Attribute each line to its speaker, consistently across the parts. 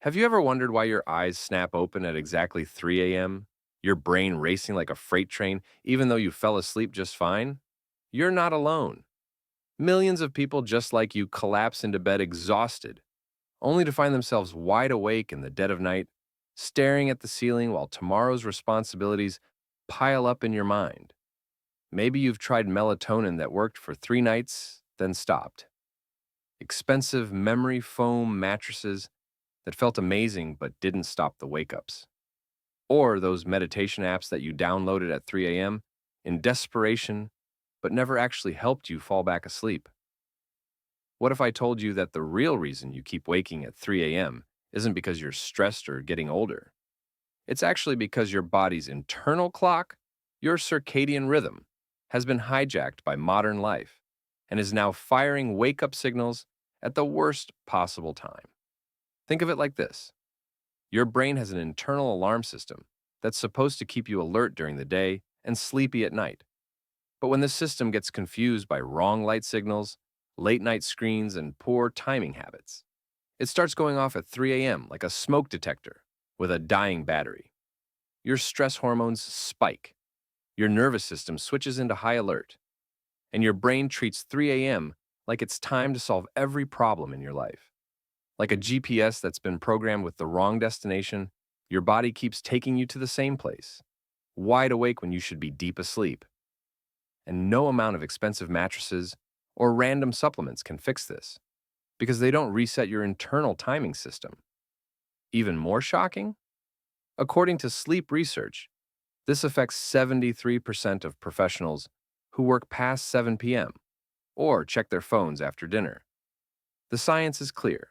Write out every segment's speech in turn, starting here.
Speaker 1: Have you ever wondered why your eyes snap open at exactly 3 a.m., your brain racing like a freight train, even though you fell asleep just fine? You're not alone. Millions of people just like you collapse into bed exhausted, only to find themselves wide awake in the dead of night, staring at the ceiling while tomorrow's responsibilities pile up in your mind. Maybe you've tried melatonin that worked for 3 nights, then stopped. Expensive memory foam mattresses that felt amazing but didn't stop the wake ups. Or those meditation apps that you downloaded at 3 a.m. in desperation but never actually helped you fall back asleep. What if I told you that the real reason you keep waking at 3 a.m. isn't because you're stressed or getting older? It's actually because your body's internal clock, your circadian rhythm, has been hijacked by modern life and is now firing wake up signals at the worst possible time. Think of it like this: your brain has an internal alarm system that's supposed to keep you alert during the day and sleepy at night. But when this system gets confused by wrong light signals, late night screens, and poor timing habits, it starts going off at 3 a.m. like a smoke detector with a dying battery. Your stress hormones spike, your nervous system switches into high alert, and your brain treats 3 a.m. like it's time to solve every problem in your life. Like a GPS that's been programmed with the wrong destination, your body keeps taking you to the same place, wide awake when you should be deep asleep. And no amount of expensive mattresses or random supplements can fix this, because they don't reset your internal timing system. Even more shocking? According to sleep research, this affects 73% of professionals who work past 7 p.m. or check their phones after dinner. The science is clear.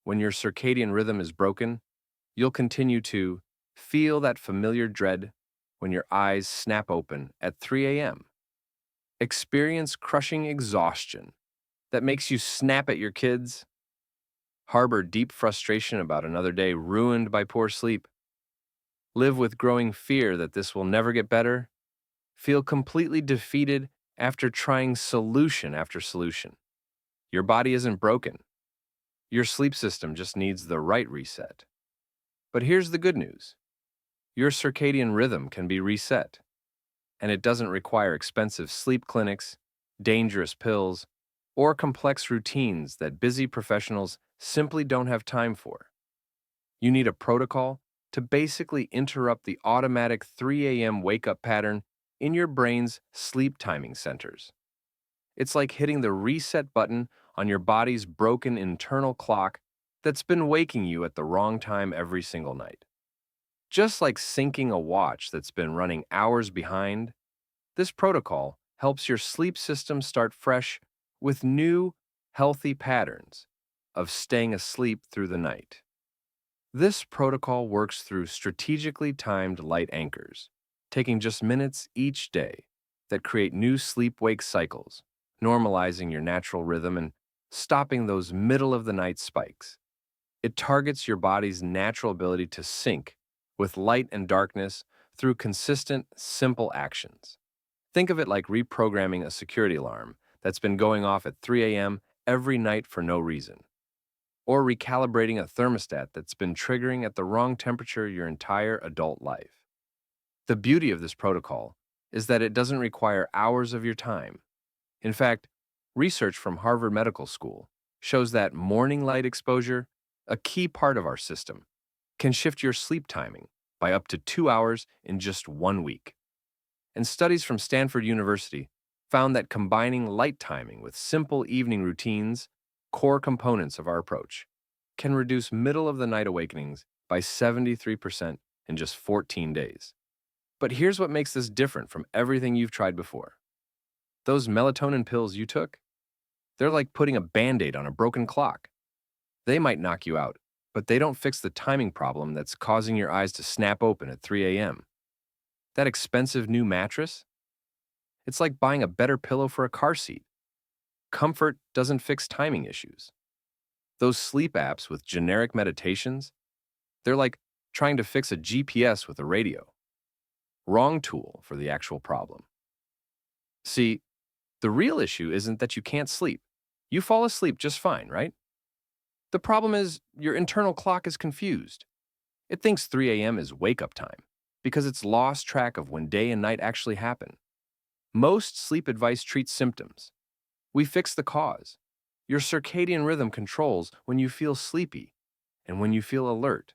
Speaker 1: When your circadian rhythm is broken, you'll continue to feel that familiar dread when your eyes snap open at 3 a.m. Experience crushing exhaustion that makes you snap at your kids, harbor deep frustration about another day ruined by poor sleep, live with growing fear that this will never get better, feel completely defeated after trying solution after solution. Your body isn't broken. Your sleep system just needs the right reset. But here's the good news: your circadian rhythm can be reset, and it doesn't require expensive sleep clinics, dangerous pills, or complex routines that busy professionals simply don't have time for. You need a protocol to basically interrupt the automatic 3 a.m. wake up pattern in your brain's sleep timing centers. It's like hitting the reset button on your body's broken internal clock that's been waking you at the wrong time every single night. Just like syncing a watch that's been running hours behind, this protocol helps your sleep system start fresh with new, healthy patterns of staying asleep through the night. This protocol works through strategically timed light anchors, taking just minutes each day, that create new sleep-wake cycles, normalizing your natural rhythm and stopping those middle-of-the-night spikes. It targets your body's natural ability to sync with light and darkness through consistent, simple actions. Think of it like reprogramming a security alarm that's been going off at 3 a.m. every night for no reason, or recalibrating a thermostat that's been triggering at the wrong temperature your entire adult life. The beauty of this protocol is that it doesn't require hours of your time. In fact, research from Harvard Medical School shows that morning light exposure, a key part of our system, can shift your sleep timing by up to 2 hours in just 1 week. And studies from Stanford University found that combining light timing with simple evening routines, core components of our approach, can reduce middle-of-the-night awakenings by 73% in just 14 days. But here's what makes this different from everything you've tried before. Those melatonin pills you took, they're like putting a Band-Aid on a broken clock. They might knock you out, but they don't fix the timing problem that's causing your eyes to snap open at 3 a.m. That expensive new mattress? It's like buying a better pillow for a car seat. Comfort doesn't fix timing issues. Those sleep apps with generic meditations, they're like trying to fix a GPS with a radio. Wrong tool for the actual problem. See, the real issue isn't that you can't sleep. You fall asleep just fine, right? The problem is your internal clock is confused. It thinks 3 a.m. is wake-up time because it's lost track of when day and night actually happen. Most sleep advice treats symptoms. We fix the cause. Your circadian rhythm controls when you feel sleepy and when you feel alert.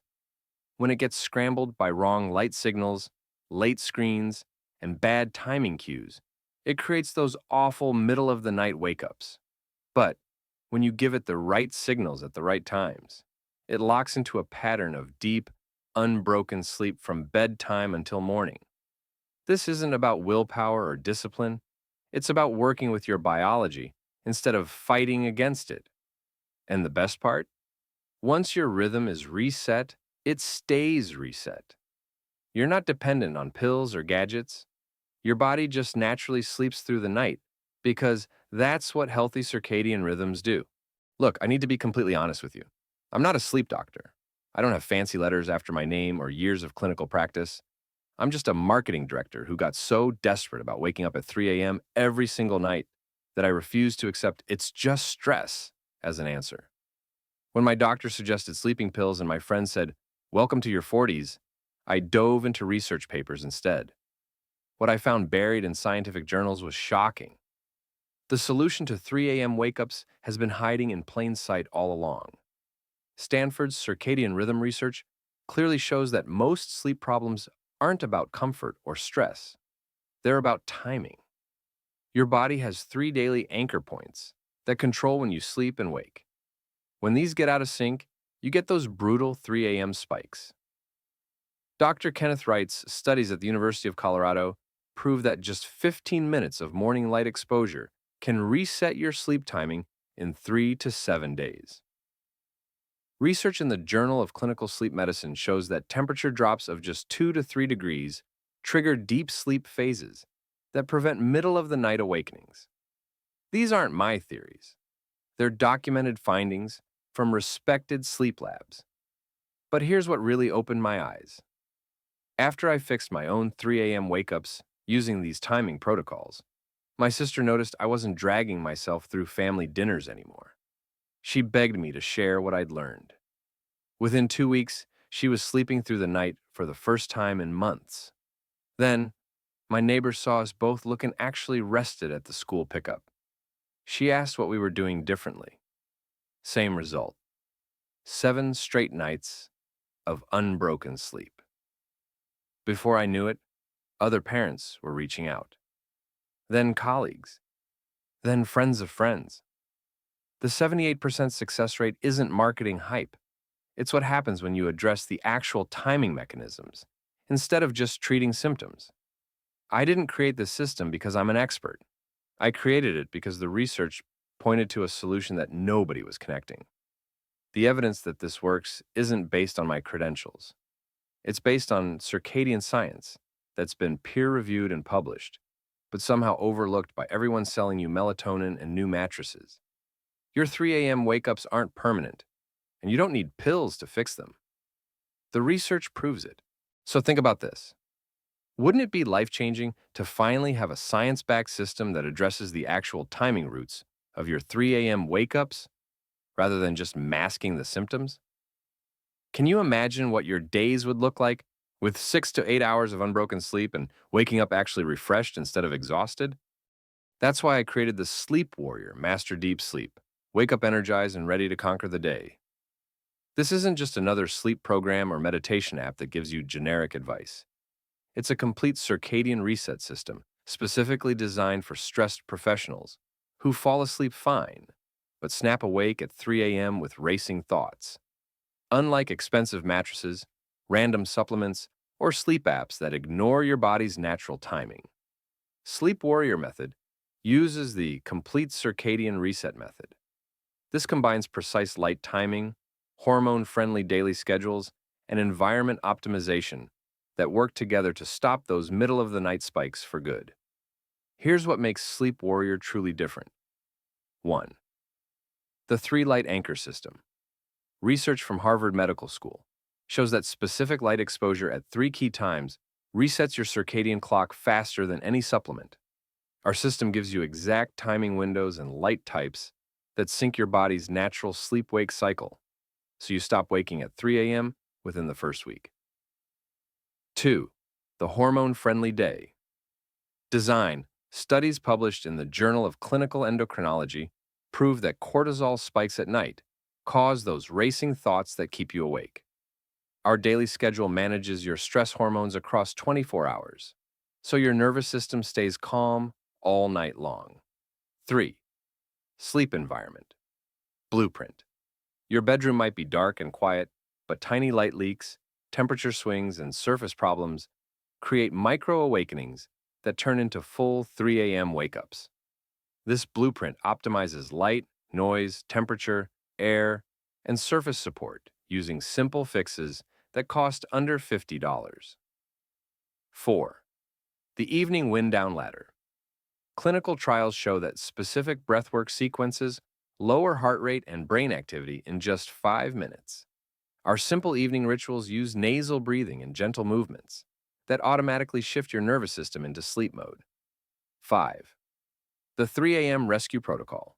Speaker 1: When it gets scrambled by wrong light signals, late screens, and bad timing cues, it creates those awful middle-of-the-night wake-ups. But when you give it the right signals at the right times, it locks into a pattern of deep, unbroken sleep from bedtime until morning. This isn't about willpower or discipline. It's about working with your biology instead of fighting against it. And the best part? Once your rhythm is reset, it stays reset. You're not dependent on pills or gadgets. Your body just naturally sleeps through the night because that's what healthy circadian rhythms do. Look, I need to be completely honest with you. I'm not a sleep doctor. I don't have fancy letters after my name or years of clinical practice. I'm just a marketing director who got so desperate about waking up at 3 a.m. every single night that I refused to accept "it's just stress" as an answer. When my doctor suggested sleeping pills and my friend said, "Welcome to your 40s," I dove into research papers instead. What I found buried in scientific journals was shocking. The solution to 3 a.m. wake-ups has been hiding in plain sight all along. Stanford's circadian rhythm research clearly shows that most sleep problems aren't about comfort or stress. They're about timing. Your body has 3 daily anchor points that control when you sleep and wake. When these get out of sync, you get those brutal 3 a.m. spikes. Dr. Kenneth Wright's studies at the University of Colorado prove that just 15 minutes of morning light exposure can reset your sleep timing in 3 to 7 days. Research in the Journal of Clinical Sleep Medicine shows that temperature drops of just 2 to 3 degrees trigger deep sleep phases that prevent middle-of-the-night awakenings. These aren't my theories. They're documented findings from respected sleep labs. But here's what really opened my eyes. After I fixed my own 3 a.m. wake-ups using these timing protocols, my sister noticed I wasn't dragging myself through family dinners anymore. She begged me to share what I'd learned. Within 2 weeks, she was sleeping through the night for the first time in months. Then, my neighbor saw us both looking actually rested at the school pickup. She asked what we were doing differently. Same result. 7 straight nights of unbroken sleep. Before I knew it, other parents were reaching out. Then colleagues. Then friends of friends. The 78% success rate isn't marketing hype. It's what happens when you address the actual timing mechanisms instead of just treating symptoms. I didn't create this system because I'm an expert. I created it because the research pointed to a solution that nobody was connecting. The evidence that this works isn't based on my credentials. It's based on circadian science that's been peer-reviewed and published, but somehow overlooked by everyone selling you melatonin and new mattresses. Your 3 a.m. wake-ups aren't permanent, and you don't need pills to fix them. The research proves it. So think about this. Wouldn't it be life-changing to finally have a science-backed system that addresses the actual timing roots of your 3 a.m. wake-ups rather than just masking the symptoms? Can you imagine what your days would look like with 6 to 8 hours of unbroken sleep and waking up actually refreshed instead of exhausted? That's why I created the Sleep Warrior Master Deep Sleep. Wake up energized and ready to conquer the day. This isn't just another sleep program or meditation app that gives you generic advice. It's a complete circadian reset system specifically designed for stressed professionals who fall asleep fine, but snap awake at 3 a.m. with racing thoughts. Unlike expensive mattresses, random supplements, or sleep apps that ignore your body's natural timing, Sleep Warrior Method uses the complete circadian reset method. This combines precise light timing, hormone-friendly daily schedules, and environment optimization that work together to stop those middle-of-the-night spikes for good. Here's what makes Sleep Warrior truly different. 1. The 3-light anchor system. Research from Harvard Medical School shows that specific light exposure at 3 key times resets your circadian clock faster than any supplement. Our system gives you exact timing windows and light types that sync your body's natural sleep-wake cycle. so you stop waking at 3 a.m. within the first week. 2. The hormone-friendly day. Design. Studies published in the Journal of Clinical Endocrinology prove that cortisol spikes at night cause those racing thoughts that keep you awake. Our daily schedule manages your stress hormones across 24 hours, so your nervous system stays calm all night long. 3. Sleep environment. Blueprint. Your bedroom might be dark and quiet, but tiny light leaks, temperature swings, and surface problems create micro awakenings that turn into full 3 a.m. wake-ups. This blueprint optimizes light, noise, temperature, air, and surface support using simple fixes that cost under $50. 4. The evening wind-down ladder. Clinical trials show that specific breathwork sequences lower heart rate and brain activity in just 5 minutes. Our simple evening rituals use nasal breathing and gentle movements that automatically shift your nervous system into sleep mode. 5. The 3 a.m. rescue protocol.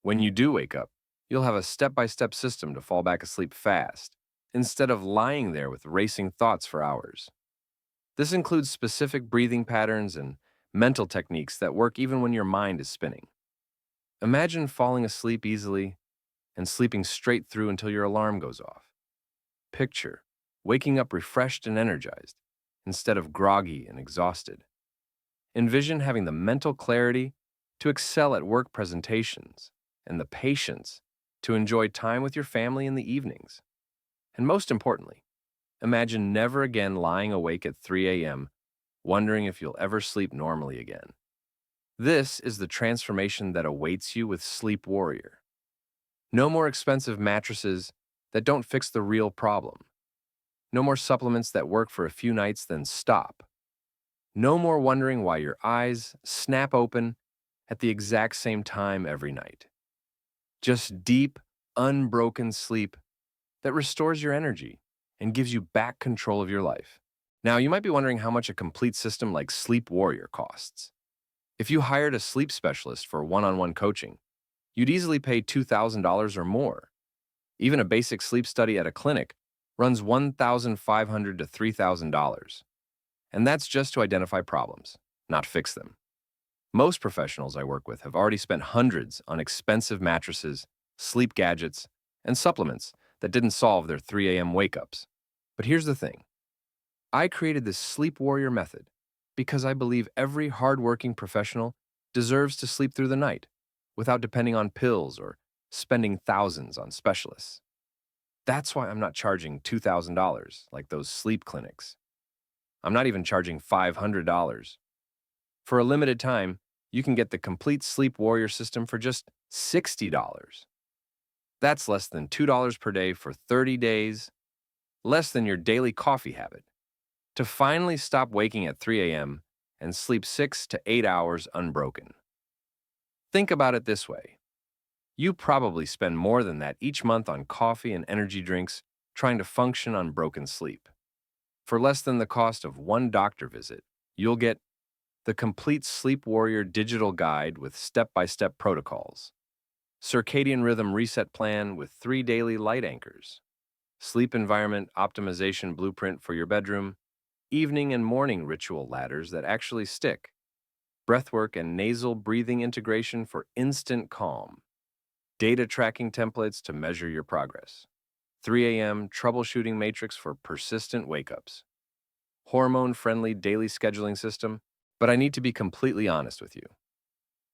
Speaker 1: When you do wake up, you'll have a step-by-step system to fall back asleep fast, instead of lying there with racing thoughts for hours. This includes specific breathing patterns and mental techniques that work even when your mind is spinning. Imagine falling asleep easily and sleeping straight through until your alarm goes off. Picture waking up refreshed and energized instead of groggy and exhausted. Envision having the mental clarity to excel at work presentations and the patience to enjoy time with your family in the evenings. And most importantly, imagine never again lying awake at 3 a.m., wondering if you'll ever sleep normally again. This is the transformation that awaits you with Sleep Warrior. No more expensive mattresses that don't fix the real problem. No more supplements that work for a few nights then stop. No more wondering why your eyes snap open at the exact same time every night. Just deep, unbroken sleep that restores your energy and gives you back control of your life. Now, you might be wondering how much a complete system like Sleep Warrior costs. If you hired a sleep specialist for one-on-one coaching, you'd easily pay $2,000 or more. Even a basic sleep study at a clinic runs $1,500 to $3,000. And that's just to identify problems, not fix them. Most professionals I work with have already spent hundreds on expensive mattresses, sleep gadgets, and supplements that didn't solve their 3 a.m. wake-ups. But here's the thing. I created this Sleep Warrior method because I believe every hardworking professional deserves to sleep through the night without depending on pills or spending thousands on specialists. That's why I'm not charging $2,000 like those sleep clinics. I'm not even charging $500. For a limited time, you can get the complete Sleep Warrior system for just $60. That's less than $2 per day for 30 days, less than your daily coffee habit. To finally stop waking at 3 a.m. and sleep 6 to 8 hours unbroken. Think about it this way. You probably spend more than that each month on coffee and energy drinks trying to function on broken sleep. For less than the cost of one doctor visit, you'll get the complete Sleep Warrior digital guide with step-by-step protocols, circadian rhythm reset plan with 3 daily light anchors, sleep environment optimization blueprint for your bedroom, evening and morning ritual ladders that actually stick, breathwork and nasal breathing integration for instant calm, data tracking templates to measure your progress, 3 a.m. troubleshooting matrix for persistent wake-ups, hormone-friendly daily scheduling system. But I need to be completely honest with you.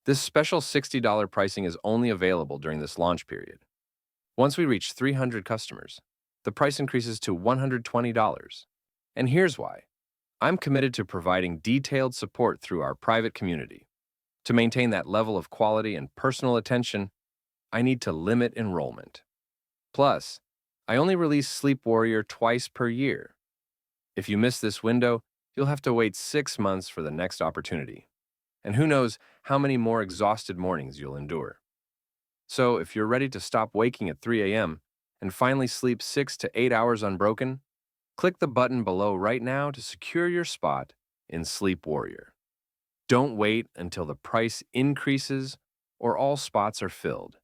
Speaker 1: This special $60 pricing is only available during this launch period. Once we reach 300 customers, the price increases to $120. And here's why. I'm committed to providing detailed support through our private community. To maintain that level of quality and personal attention, I need to limit enrollment. Plus, I only release Sleep Warrior twice per year. If you miss this window, you'll have to wait 6 months for the next opportunity. And who knows how many more exhausted mornings you'll endure. So if you're ready to stop waking at 3 a.m. and finally sleep 6 to 8 hours unbroken, click the button below right now to secure your spot in Sleep Warrior. Don't wait until the price increases or all spots are filled.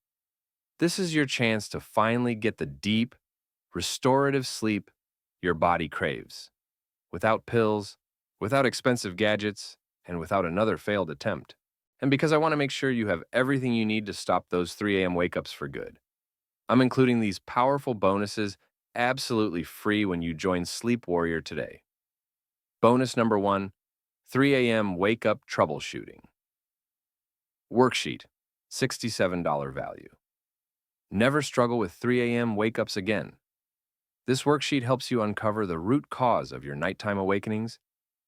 Speaker 1: This is your chance to finally get the deep, restorative sleep your body craves, without pills, without expensive gadgets, and without another failed attempt. And because I want to make sure you have everything you need to stop those 3 a.m. wake ups for good, I'm including these powerful bonuses absolutely free when you join Sleep Warrior today. Bonus number 1, 3 a.m. wake up troubleshooting. Worksheet, $67 value. Never struggle with 3 a.m. wake ups again. This worksheet helps you uncover the root cause of your nighttime awakenings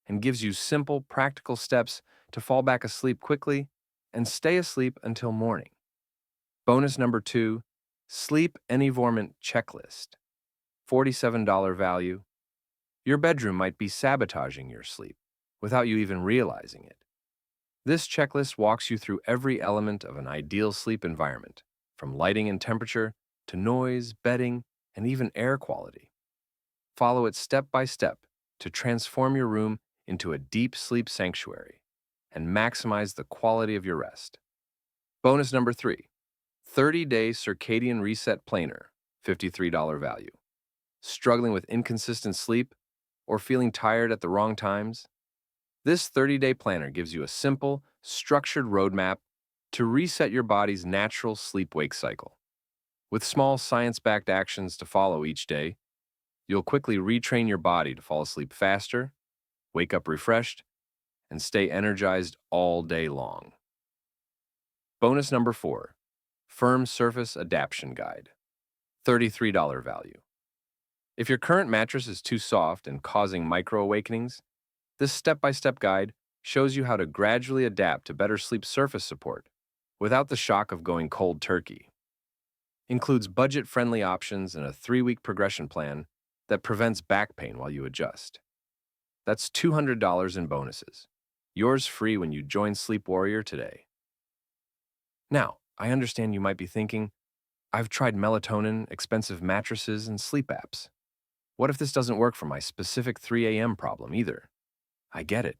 Speaker 1: and gives you simple, practical steps to fall back asleep quickly and stay asleep until morning. Bonus number 2, Sleep Environment Checklist. $47 value. Your bedroom might be sabotaging your sleep without you even realizing it. This checklist walks you through every element of an ideal sleep environment, from lighting and temperature to noise, bedding, and even air quality. Follow it step by step to transform your room into a deep sleep sanctuary and maximize the quality of your rest. Bonus number 3, 30-day circadian reset planner, $53 value. Struggling with inconsistent sleep or feeling tired at the wrong times? This 30-day planner gives you a simple, structured roadmap to reset your body's natural sleep-wake cycle. With small science-backed actions to follow each day, you'll quickly retrain your body to fall asleep faster, wake up refreshed, and stay energized all day long. Bonus number 4, Firm Surface Adaptation Guide, $33 value. If your current mattress is too soft and causing micro-awakenings, this step-by-step guide shows you how to gradually adapt to better sleep surface support without the shock of going cold turkey. Includes budget-friendly options and a 3-week progression plan that prevents back pain while you adjust. That's $200 in bonuses. Yours free when you join Sleep Warrior today. Now, I understand you might be thinking, I've tried melatonin, expensive mattresses, and sleep apps. What if this doesn't work for my specific 3 a.m. problem either? I get it.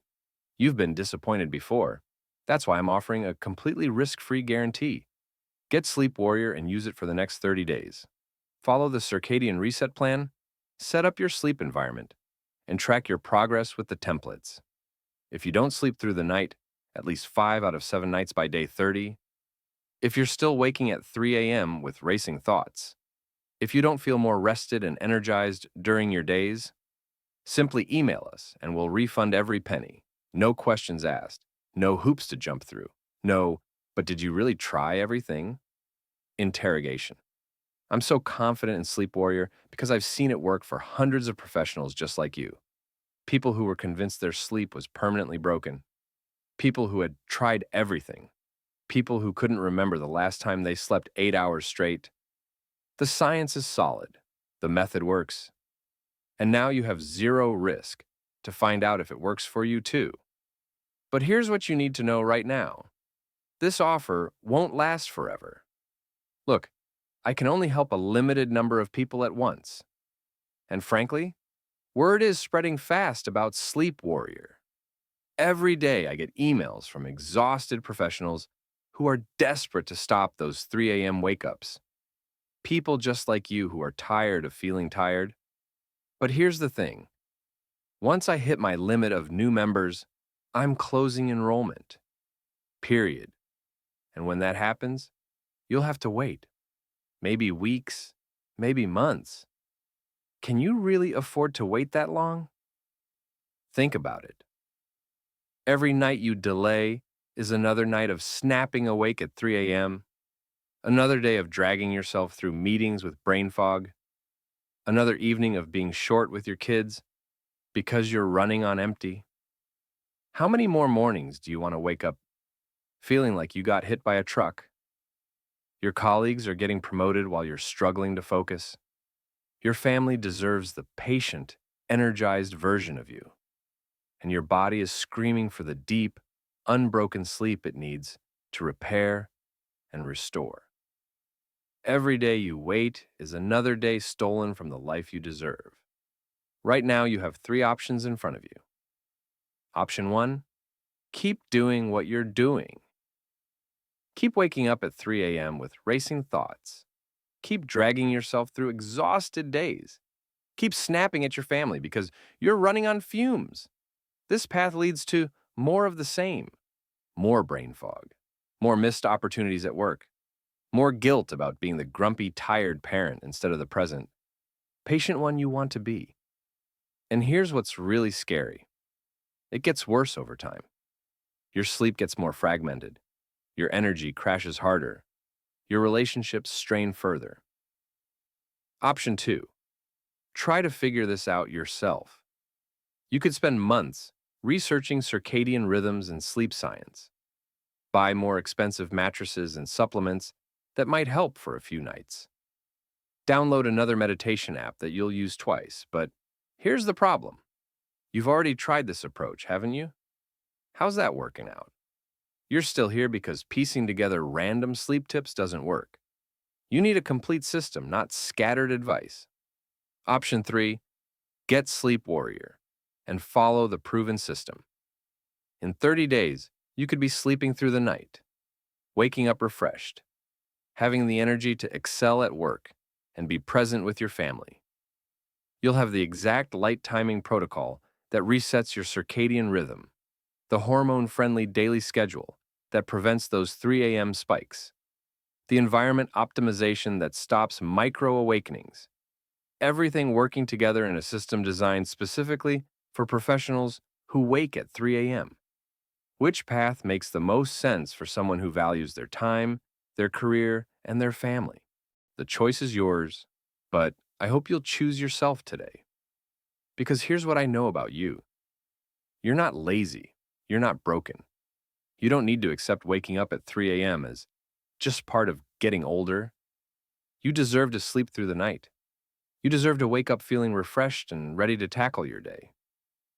Speaker 1: You've been disappointed before. That's why I'm offering a completely risk-free guarantee. Get Sleep Warrior and use it for the next 30 days. Follow the circadian reset plan, set up your sleep environment, and track your progress with the templates. If you don't sleep through the night, at least 5 out of 7 nights by day 30, if you're still waking at 3 a.m. with racing thoughts, if you don't feel more rested and energized during your days, simply email us and we'll refund every penny. No questions asked, no hoops to jump through, no, but did you really try everything? Interrogation. I'm so confident in Sleep Warrior because I've seen it work for hundreds of professionals just like you. People who were convinced their sleep was permanently broken. People who had tried everything. People who couldn't remember the last time they slept 8 hours straight. The science is solid. The method works. And now you have zero risk to find out if it works for you too. But here's what you need to know right now. This offer won't last forever. Look, I can only help a limited number of people at once. And frankly, word is spreading fast about Sleep Warrior. Every day I get emails from exhausted professionals who are desperate to stop those 3 a.m. wake-ups. People just like you who are tired of feeling tired. But here's the thing. Once I hit my limit of new members, I'm closing enrollment. Period. And when that happens, you'll have to wait. Maybe weeks, maybe months. Can you really afford to wait that long? Think about it. Every night you delay is another night of snapping awake at 3 a.m., another day of dragging yourself through meetings with brain fog, another evening of being short with your kids because you're running on empty. How many more mornings do you want to wake up feeling like you got hit by a truck? Your colleagues are getting promoted while you're struggling to focus. Your family deserves the patient, energized version of you. And your body is screaming for the deep, unbroken sleep it needs to repair and restore. Every day you wait is another day stolen from the life you deserve. Right now, you have 3 options in front of you. Option 1, keep doing what you're doing. Keep waking up at 3 a.m. with racing thoughts. Keep dragging yourself through exhausted days. Keep snapping at your family because you're running on fumes. This path leads to more of the same: more brain fog, more missed opportunities at work, more guilt about being the grumpy, tired parent instead of the present, patient one you want to be. And here's what's really scary: it gets worse over time. Your sleep gets more fragmented, your energy crashes harder, your relationships strain further. Option 2: try to figure this out yourself. You could spend months researching circadian rhythms and sleep science. Buy more expensive mattresses and supplements that might help for a few nights. Download another meditation app that you'll use twice, but here's the problem. You've already tried this approach, haven't you? How's that working out? You're still here because piecing together random sleep tips doesn't work. You need a complete system, not scattered advice. Option 3: get Sleep Warrior and follow the proven system. In 30 days, you could be sleeping through the night, waking up refreshed, having the energy to excel at work and be present with your family. You'll have the exact light timing protocol that resets your circadian rhythm, the hormone-friendly daily schedule that prevents those 3 a.m. spikes, the environment optimization that stops micro-awakenings, everything working together in a system designed specifically for professionals who wake at 3 a.m. Which path makes the most sense for someone who values their time, their career, and their family? The choice is yours, but I hope you'll choose yourself today. Because here's what I know about you: you're not lazy, you're not broken. You don't need to accept waking up at 3 a.m. as just part of getting older. You deserve to sleep through the night. You deserve to wake up feeling refreshed and ready to tackle your day.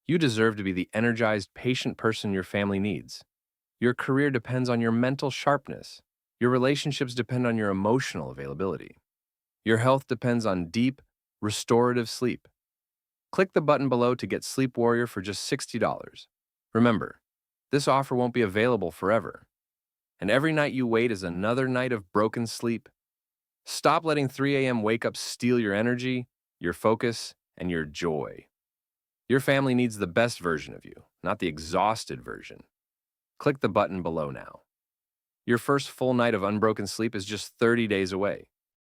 Speaker 1: You deserve to be the energized, patient person your family needs. Your career depends on your mental sharpness. Your relationships depend on your emotional availability. Your health depends on deep, restorative sleep. Click the button below to get Sleep Warrior for just $60. Remember, this offer won't be available forever, and every night you wait is another night of broken sleep. Stop letting 3 a.m. wake-ups steal your energy, your focus, and your joy. Your family needs the best version of you, not the exhausted version. Click the button below now. Your first full night of unbroken sleep is just 30 days away.